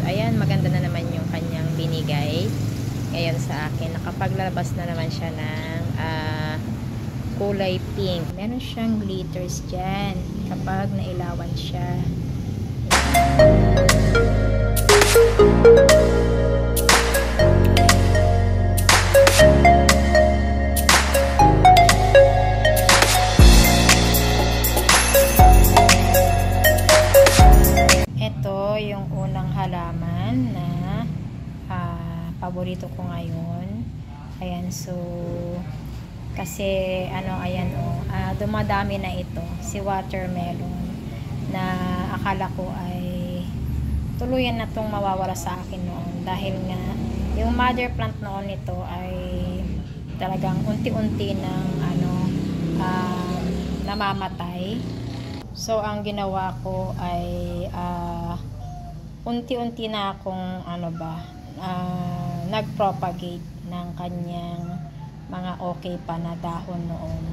ayan, maganda na naman yung kanyang binigay ngayon sa akin. Nakapaglabas na naman siya ng kulay pink. Meron siyang glitters dyan kapag nailawan siya. Ito yung unang halaman na paborito ko ngayon. Ayan, so kasi ayan dumadami na ito, si watermelon, na akala ko ay tuluyan na tong mawawala sa akin noon, dahil nga yung mother plant noon nito ay talagang unti-unti ng namamatay. So ang ginawa ko ay unti-unti na akong nag-propagate ng kanyang mga okay pa na dahon noon.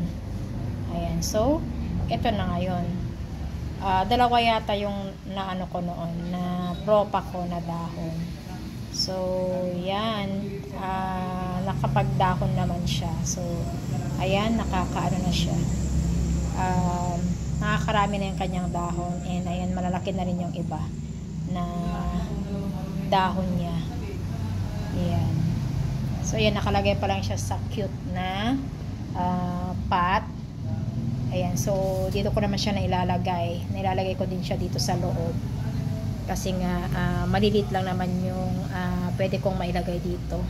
Ayan, so ito na ngayon. Dalawa yata yung naano ko noon, na propa ko na dahon. So yan, nakapagdahon naman siya. So ayan, nakakaano na siya, nakakarami na yung kanyang dahon, and ayan, malalaki na rin yung iba na dahon niya. Ayan. So ayan, nakalagay pa lang siya sa cute na pot. Ayan, so dito ko naman siya nailalagay. Nilalagay ko din siya dito sa loob. Kasi nga malilit lang naman yung pwede kong mailagay dito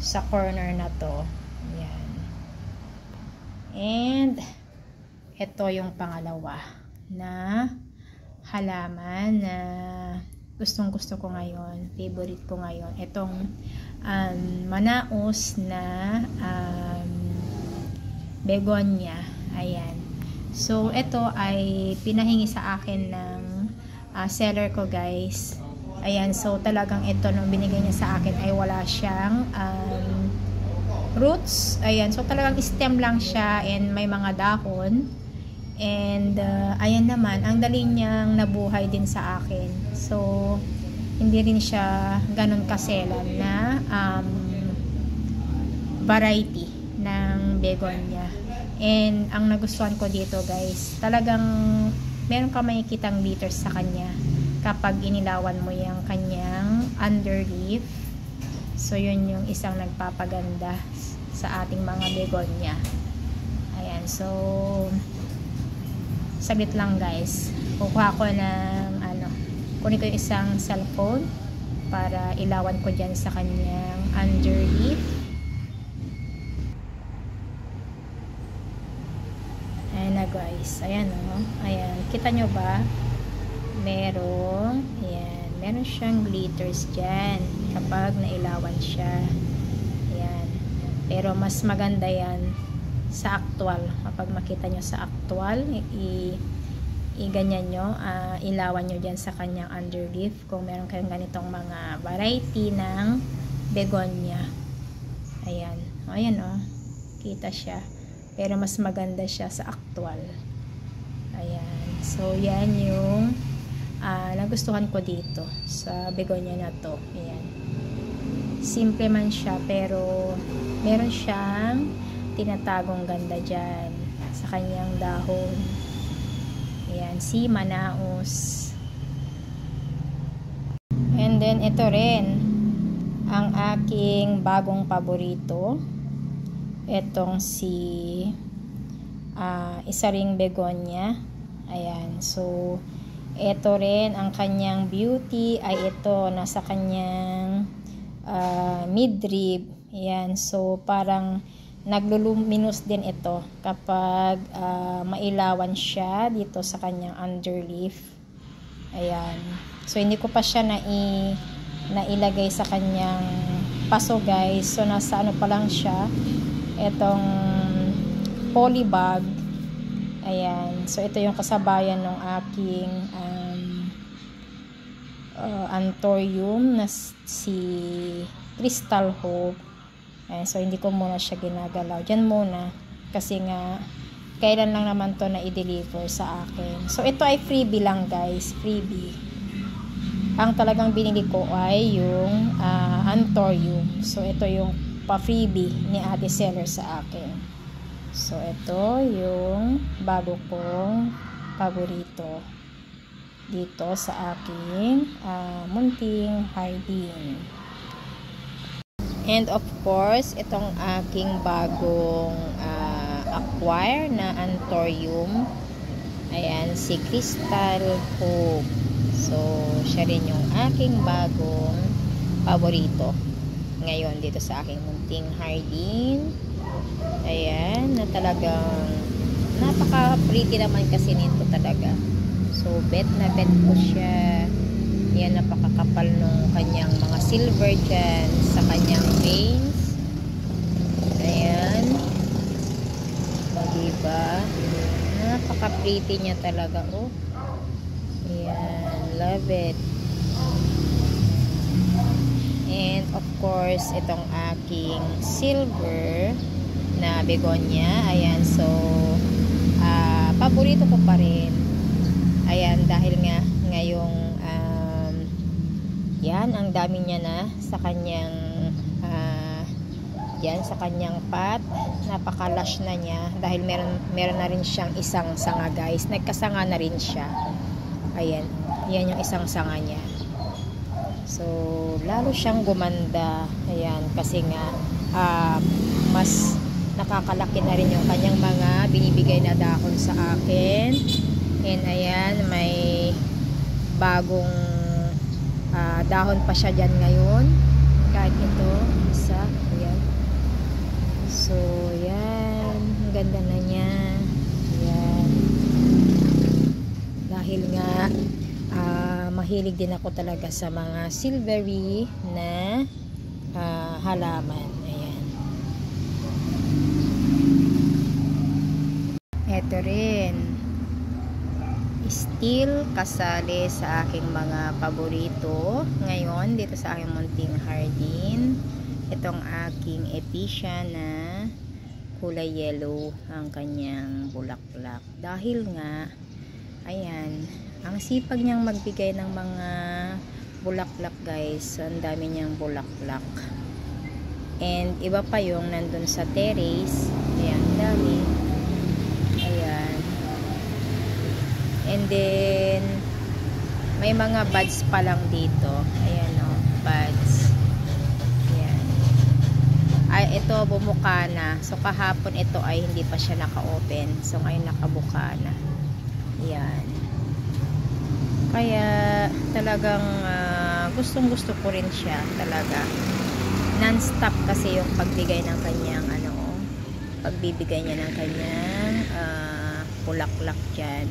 sa corner na to. Ayan. And ito yung pangalawa na halaman na gustong gusto ko ngayon, favorite ko ngayon. Itong manaos na begonia. Ayan. So ito ay pinahingi sa akin ng seller ko, guys. Ayan, so talagang ito nung binigay niya sa akin ay wala siyang roots. Ayan, so talagang stem lang siya and may mga dahon. And ayan naman, ang dali niyang nabuhay din sa akin. So hindi rin siya ganun kaselan na variety ng begonia. And ang nagustuhan ko dito, guys, talagang meron ka makikitang glitters sa kanya kapag inilawan mo yung kanyang underleaf. So yun yung isang nagpapaganda sa ating mga begonia. Ayan, so saglit lang, guys, kukuha ko ng kunin ko yung isang cellphone para ilawan ko dyan sa kanyang underleaf. Ayan na, guys, ayan ayan, kita nyo ba, meron siyang glitters dyan kapag nailawan siya. Ayan, pero mas maganda yan sa actual. Kapag makita nyo sa actual, i-ganyan nyo, ilawan nyo dyan sa kanyang underleaf kung meron kayong ganitong mga variety ng begonia. Ayan, ayan kita siya, pero mas maganda siya sa actual. Ayan, so yan yung nagustuhan ko dito sa begonia na to. Ayan, simple man siya pero meron siyang tinatagong ganda dyan sa kanyang dahon. Ayan, si manaos. And then ito rin ang aking bagong paborito, etong si isa ring begonia. Ayan, so ito rin ang kanyang beauty ay ito, nasa kanyang midrib. Ayan, so parang nagluluminous din ito kapag mailawan siya dito sa kanyang underleaf. Ayan, so hindi ko pa siya nailagay sa kanyang paso, guys. So nasa pa lang siya, itong polybag. Ayan, so ito yung kasabayan ng aking anthurium na si Crystal Hope. Ayan, so hindi ko muna siya ginagalaw dyan muna kasi nga kailan lang naman to na i-deliver sa akin. So ito ay freebie lang, guys, freebie. Ang talagang binili ko ay yung Anthurium. So ito yung pa-freebie ni ate seller sa akin. So ito yung bago kong paborito dito sa aking munting hardin. And of course, itong aking bagong acquire na Anthurium. Ayan, si Crystal Hope. So, siya rin yung aking bagong paborito ngayon dito sa aking munting hardin. Ayan, na talagang napaka-pretty naman kasi nito talaga. So, bet na bet ko siya. Yan, napakakapal nung kanyang mga silver dyan sa kanyang veins. Ayan. O, diba? Napaka-pretty niya talaga. Oh. Ayan. Love it. And, of course, itong aking silver na begonia. Ayan. So, paborito ko pa rin. Ayan. Dahil nga, ngayong yan, ang dami niya na sa kanyang yan, sa kanyang pot. Napaka-lush na niya dahil meron na rin siyang isang sanga, guys. Nagkasanga na rin siya. Ayan, yan yung isang sanga niya. So, lalo siyang gumanda. Ayan, kasi nga mas nakakalaki na rin yung kanyang mga binibigay na dahon sa akin. And ayan, may bagong dahon pa siya dyan ngayon. Kahit ito, isa, ayan. So, yan. Ang ganda na niya. Ayan. Dahil nga, mahilig din ako talaga sa mga silvery na halaman. Ayan. Ito rin. Still kasali sa aking mga paborito ngayon dito sa aking munting hardin. Itong aking epicea na kulay yellow ang kanyang bulaklak. Dahil nga, ayan, ang sipag niyang magbigay ng mga bulaklak, guys. Ang dami niyang bulaklak. And iba pa yung nandun sa terrace. Ayan, dami. Ayan. And then, may mga buds pa lang dito. Ayan o, buds. Ayan. Ay, ito, bumuka na. So, kahapon ito ay hindi pa siya naka-open. So, ngayon nakabuka na. Ayan. Kaya, talagang gustong-gusto ko rin siya talaga. Non-stop kasi yung pagbigay ng kanyang, pagbibigay niya ng kanyang bulaklak dyan.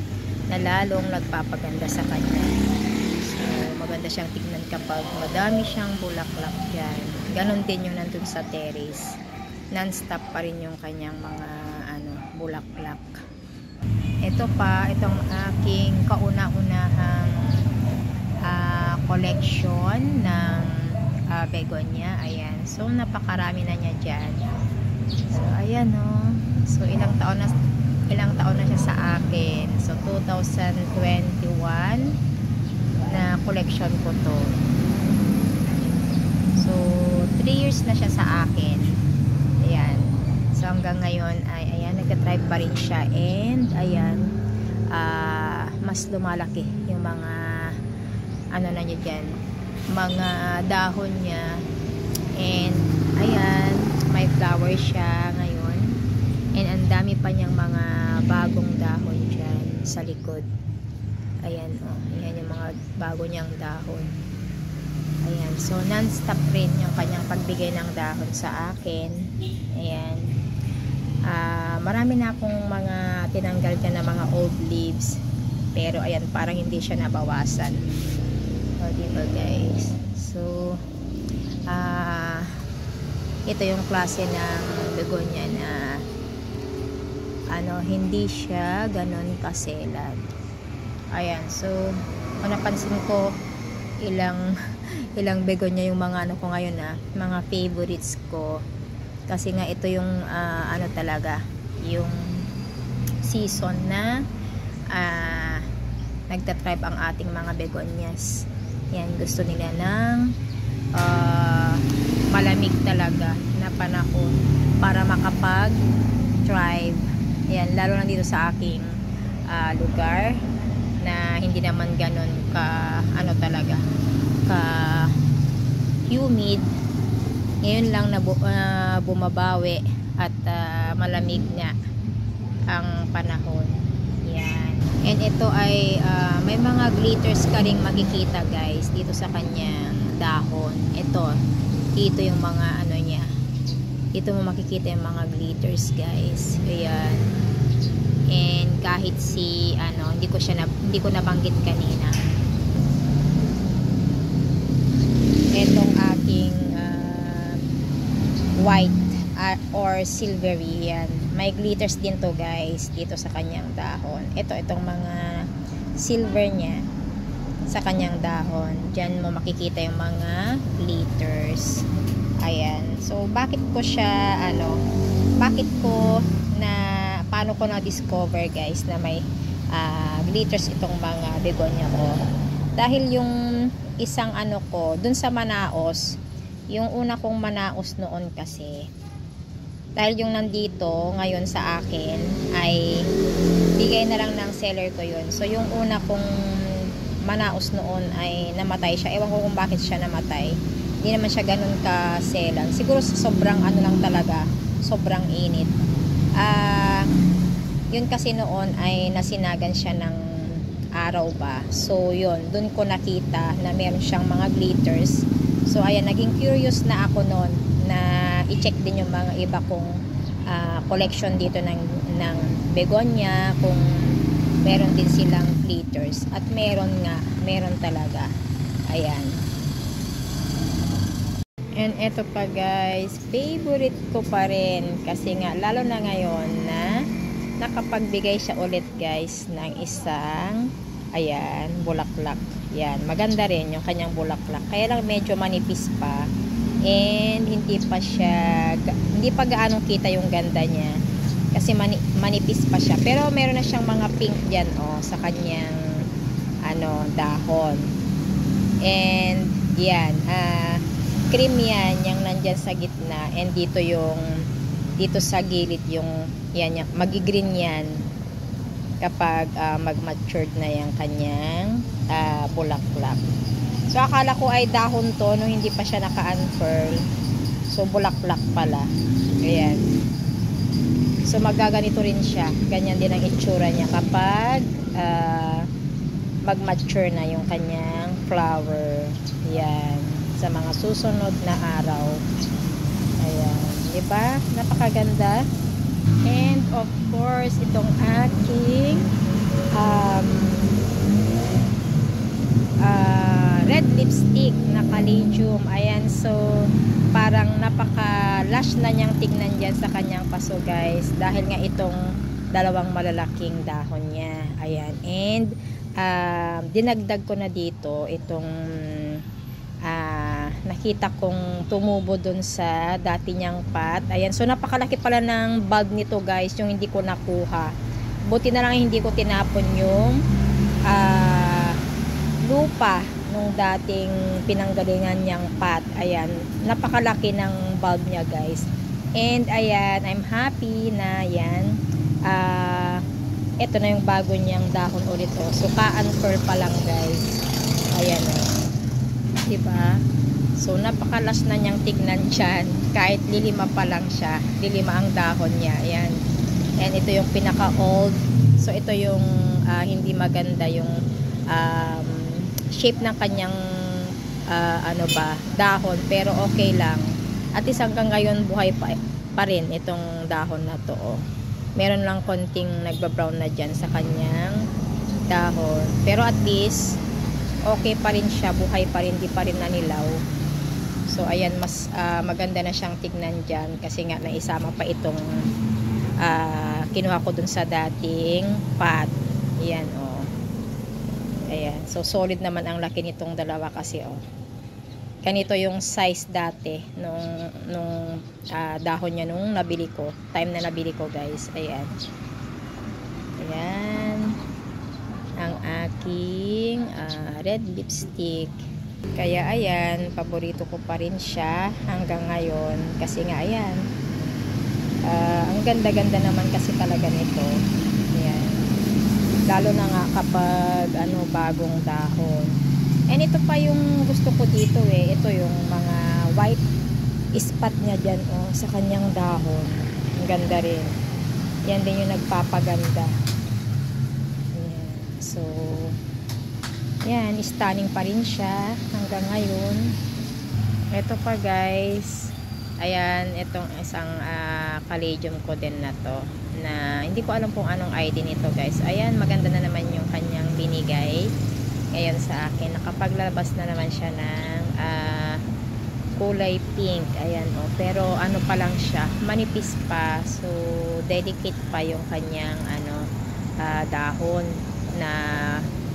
Na lalong nagpapaganda sa kanya. So, maganda siyang tignan kapag madami siyang bulaklak dyan. Ganon din yung nandun sa terrace. Non-stop pa rin yung kanyang mga bulaklak. Ito pa, itong aking kauna-unahang collection ng begonia. Ayan. So, napakarami na niya dyan. So, ayan o. So, ilang taon na siya sa akin. So, 2021 na collection ko to. So, 3 years na siya sa akin. Ayan. So, hanggang ngayon ay, ayan, nagka-thrive pa rin siya. And, ayan, mas lumalaki yung mga, na niya dyan, mga dahon niya. And, ayan, may flower siya ngayon. And ang dami pa niyang mga bagong dahon dyan sa likod. Ayan, ayan yung mga bago niyang dahon. Ayan, so non-stop rin yung kanyang pagbigay ng dahon sa akin. Ayan. Marami na akong mga tinanggal dyan na mga old leaves. Pero ayan, parang hindi siya nabawasan. O, diba guys? So, ito yung klase ng begonia na hindi siya ganon kaselad. Ayan, so kung napansin ko ilang begonia yung mga ko ngayon mga favorites ko kasi nga ito yung talaga yung season na nagtatribe ang ating mga begonias. Yan, gusto nila ng malamig talaga na panahon para makapag-drive. Ayan, lalo na dito sa aking lugar na hindi naman ganun ka talaga ka humid. Ngayon lang na bumabawi at malamig nga ang panahon. Yan. And ito ay may mga glitters ka ring makikita guys dito sa kanyang dahon. Dito yung mga niya. Dito mo makikita yung mga glitters guys. Ayan. And kahit hindi ko nabanggit kanina. Etong aking white or silvery, yan. May glitters din to guys dito sa kanyang dahon. Itong mga silver niya sa kanyang dahon. Diyan mo makikita yung mga glitters. Ayan. So bakit ko paano ko na-discover guys na may glitters itong mga begonia ko? Dahil yung isang dun sa Manaos, yung una kong Manaos noon kasi, dahil yung nandito ngayon sa akin ay bigay na lang ng seller ko yun. So yung una kong Manaos noon ay namatay siya. Ewan ko kung bakit siya namatay. Hindi naman siya ganun ka-selan. Siguro sobrang lang talaga, sobrang init. Yun kasi noon ay nasinagan siya ng araw ba. So yun, dun ko nakita na meron siyang mga glitters. So ayan, naging curious na ako noon na i-check din yung mga iba kong collection dito ng begonia, kung meron din silang glitters. At meron talaga. Ayan. And eto pa guys, favorite ko pa rin kasi nga lalo na ngayon na nakapagbigay siya ulit guys ng isang bulaklak. Yan, maganda rin yung kanyang bulaklak. Kaya lang medyo manipis pa and hindi pa gaano kita yung ganda niya kasi manipis pa siya. Pero meron na siyang mga pink diyan sa kanyang dahon. And yan, cream yan, yung nandyan sa gitna, and dito sa gilid yung magi-green yan kapag mag-matured na yung kanyang bulaklak. So akala ko ay dahon to no, hindi pa siya naka-unfurl. So bulaklak pala. Ayan. So magaganito rin siya. Ganyan din ang itsura niya kapag mag-mature na yung kanyang flower. Ayan. Sa mga susunod na araw. Ayan. Diba? Napakaganda. And of course, itong aking red lipstick na caladium. Ayan. So, parang napaka-lush na niyang tignan dyan sa kanyang paso guys. Dahil nga itong dalawang malalaking dahon niya. Ayan. And, dinagdag ko na dito itong nakita kong tumubo dun sa dati niyang pot. Ayan, so napakalaki pala ng bulb nito guys, yung hindi ko nakuha. Buti na lang hindi ko tinapon yung lupa nung dating pinanggalingan niyang pot. Ayan, napakalaki ng bulb niya guys. And ayan, I'm happy na yan. Ito na yung bago niyang dahon ulit. So ka-unfurl pa lang guys. Ayan diba? So napakalas na niyang tignan dyan, kahit lilima pa lang siya, lilima ang dahon niya. Ayan. And ito yung pinaka old. So ito yung hindi maganda yung shape ng kanyang dahon, pero okay lang. At least hanggang ngayon buhay pa rin itong dahon na to. Meron lang konting nagba-brown na dyan sa kanyang dahon, pero at least okay pa rin siya, buhay pa rin, di pa rin nanilaw. So ayan, mas maganda na siyang tignan dyan kasi nga naisama pa itong kinuha ko dun sa dating pot. Ayan ayan, so solid naman ang laki nitong dalawa kasi ganito yung size dati nung dahon niya nung nabili ko, time na nabili ko guys. Ayan ang aking red lipstick. Kaya ayan, paborito ko pa rin siya hanggang ngayon. Kasi nga ayan, ang ganda-ganda naman kasi talaga nito. Ayan. Lalo na nga kapag ano, bagong dahon. And ito pa yung gusto ko dito eh. Ito yung mga white spot niya dyan oh, sa kanyang dahon. Ang ganda rin. Yan din yung nagpapaganda. Ayan. So, yan, stunning pa rin siya hanggang ngayon. Ito pa guys. Ayan, itong isang caladium ko din na to. Na hindi ko alam kung anong ID nito guys. Ayan, maganda na naman yung kanyang binigay ngayon sa akin. Nakapaglabas na naman siya ng kulay pink. Ayan oh. Pero ano pa lang siya, manipis pa. So, delicate pa yung kanyang dahon na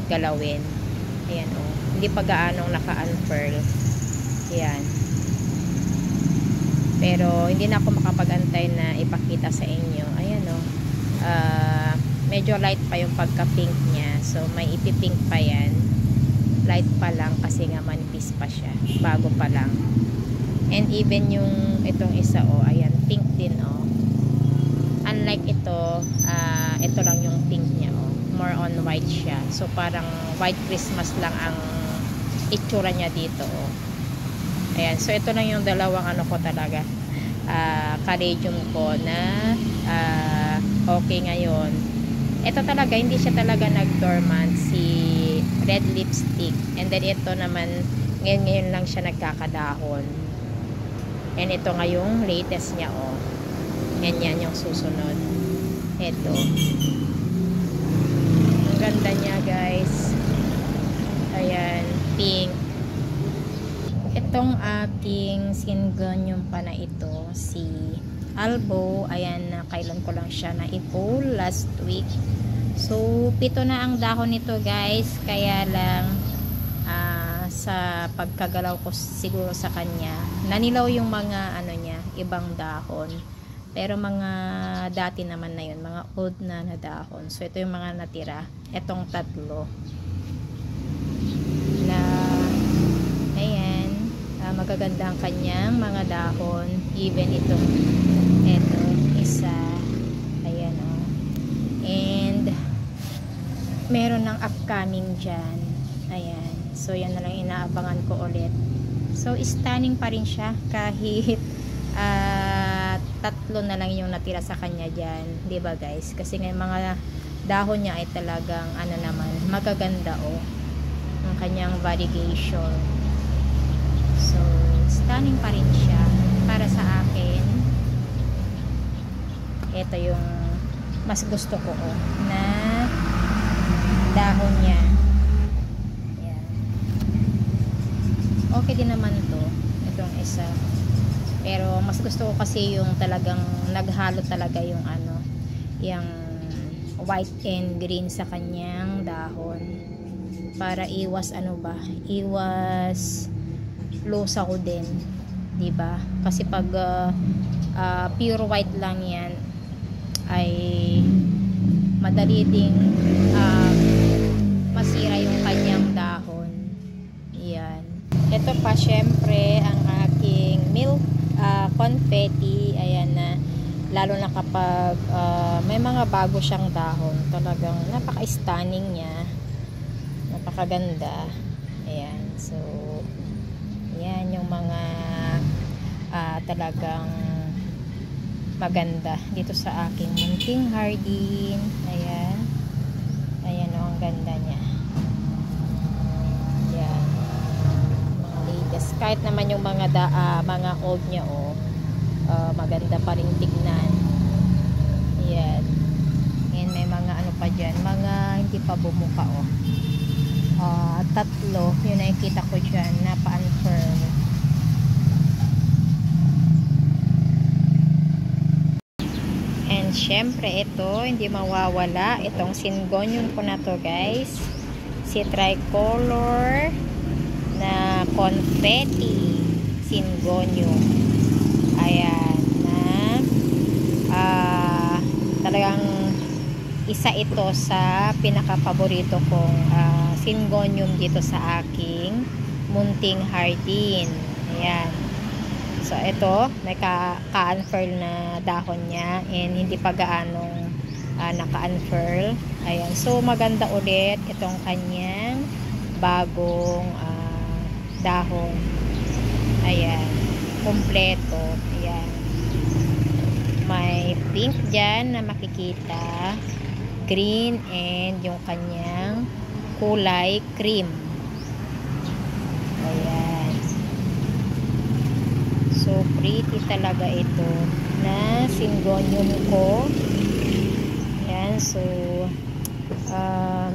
galawin. Ayan oh. Hindi pa gaanong naka-unfurl. Ayan. Pero hindi na ako makapag-antay na ipakita sa inyo. Ayan oh. Medyo light pa yung pagka-pink niya. So may ipipink pa yan. Light pa lang kasi nga manipis pa siya. Bago pa lang. And even yung itong isa oh, ayan, pink din oh. Unlike ito, ito lang yung pink niya oh. More on white siya. So parang white Christmas lang ang itsura niya dito oh. Ayan, so ito lang yung dalawang ano ko talaga. Caladium ko na okay ngayon. Ito talaga, hindi siya talaga nag-dormant, si red lipstick. And then ito naman, ngayon lang siya nagkakadahon. And ito nga yung latest niya oh. Yan yung susunod. Ito. Ang ganda niya guys. Ayan, pink. Itong aking syngonium pa na ito, si Albo, ayan, kailan ko lang siya na i-pull last week. So, 7 na ang dahon nito guys, kaya lang sa pagkagalaw ko siguro sa kanya, nanilaw yung mga ano niya, ibang dahon. Pero mga dati naman na yun, mga old na dahon. So, ito yung mga natira. Itong tatlo. Na, ayan, magaganda ang kanyang mga dahon. Even itong, ito, isa. Ayan, oh. And, meron ng upcoming dyan. Ayan. So, yan na lang inaabangan ko ulit. So, stunning pa rin siya kahit 3 na lang yung natira sa kanya dyan, diba guys? Kasi nga mga dahon niya ay talagang ano naman, magaganda oh, ang kanyang variegation. So stunning pa rin siya para sa akin. Ito yung mas gusto ko oh, na dahon niya. Yan. Okay din naman to, itong isa. Pero mas gusto ko kasi yung talagang naghalo talaga yung ano, yung white and green sa kanyang dahon. Para iwas ano ba? Iwas losa ko din, 'di ba? Kasi pag pure white lang 'yan ay madali ding masira yung kanyang dahon. Yan. Ito pa syempre ang aking milk confetti, ayan na lalo na kapag may mga bago siyang dahon, talagang napaka-stunning niya, napakaganda. Ayan, so ayan yung mga talagang maganda dito sa aking munting hardin. Ayan, ayan oh, ang ganda niya. Ayan, mga latest. Kahit naman yung mga mga old niya oh, maganda pa rin tignan. Ayan. Ayan, may mga ano pa dyan, mga hindi pa bumuka oh. 3 yung nakikita ko dyan na pa-unfurl. And syempre ito, hindi mawawala itong syngonium ko na to guys, si tricolor na confetti syngonium. Ayan na talagang isa ito sa pinaka-paborito kong syngonium dito sa aking munting hardin. Ayan. So, ito, may ka-unfurl na dahon niya and hindi pa gaanong naka-unfurl. Ayan. So, maganda ulit itong kanyang bagong dahon. Ayan. Kompleto. Ayan. May pink dyan na makikita. Green and yung kanyang kulay cream. Ayan. So, pretty talaga ito na syngonium ko. Ayan. So,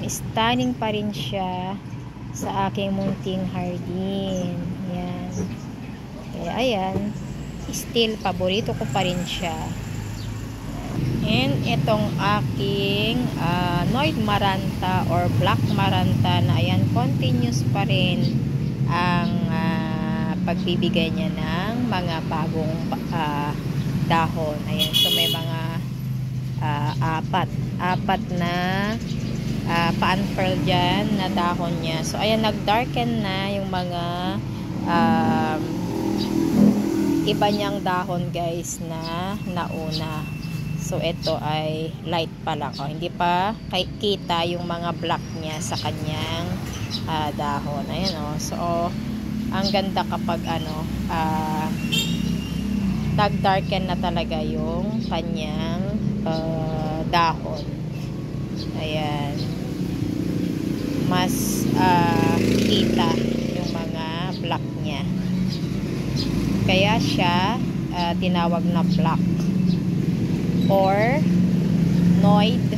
stunning pa rin siya sa aking munting hardin. Ayan. Kaya, ayan. Still, paborito ko pa rin siya. And itong aking Noid Maranta or Black Maranta na ayan, continuous pa rin ang pagbibigay niya ng mga bagong dahon. Ayan, so may mga apat na pa-unfurl dyan na dahon niya. So ayan, nag-darken na yung mga iba niyang dahon guys na nauna. So, ito ay light pa lang. O, hindi pa kita yung mga black niya sa kanyang dahon. Ayan o. So, ang ganda kapag nag-darken na talaga yung kanyang dahon. Ayan. Mas kita yung mga black niya. Kaya siya tinawag na black or Noid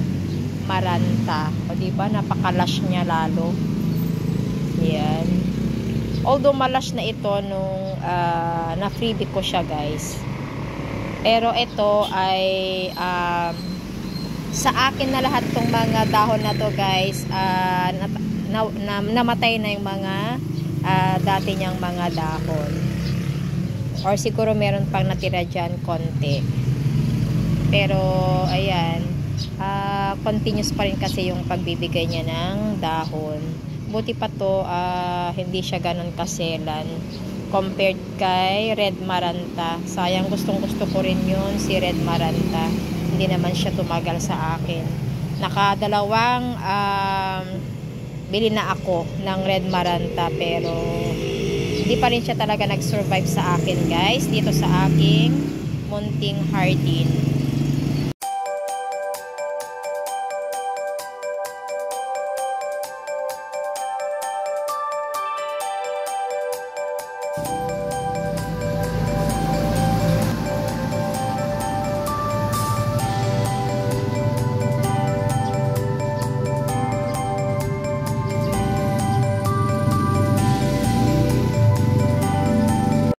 Maranta. O diba, napakalash niya lalo. Ayan. Although malash na ito nung na-freebie ko siya guys. Pero ito ay sa akin na lahat tong mga dahon na to guys, namatay na yung mga dati niyang mga dahon. Or siguro meron pang natira dyan konti. Pero, ayan, continuous pa rin kasi yung pagbibigay niya ng dahon. Buti pa to, hindi siya ganun kaselan compared kay Red Maranta. Sayang, gustong-gusto ko rin yun, si Red Maranta. Hindi naman siya tumagal sa akin. Nakadalawang bili na ako ng Red Maranta, pero hindi pa rin siya talaga nag-survive sa akin, guys, dito sa aking munting hardin.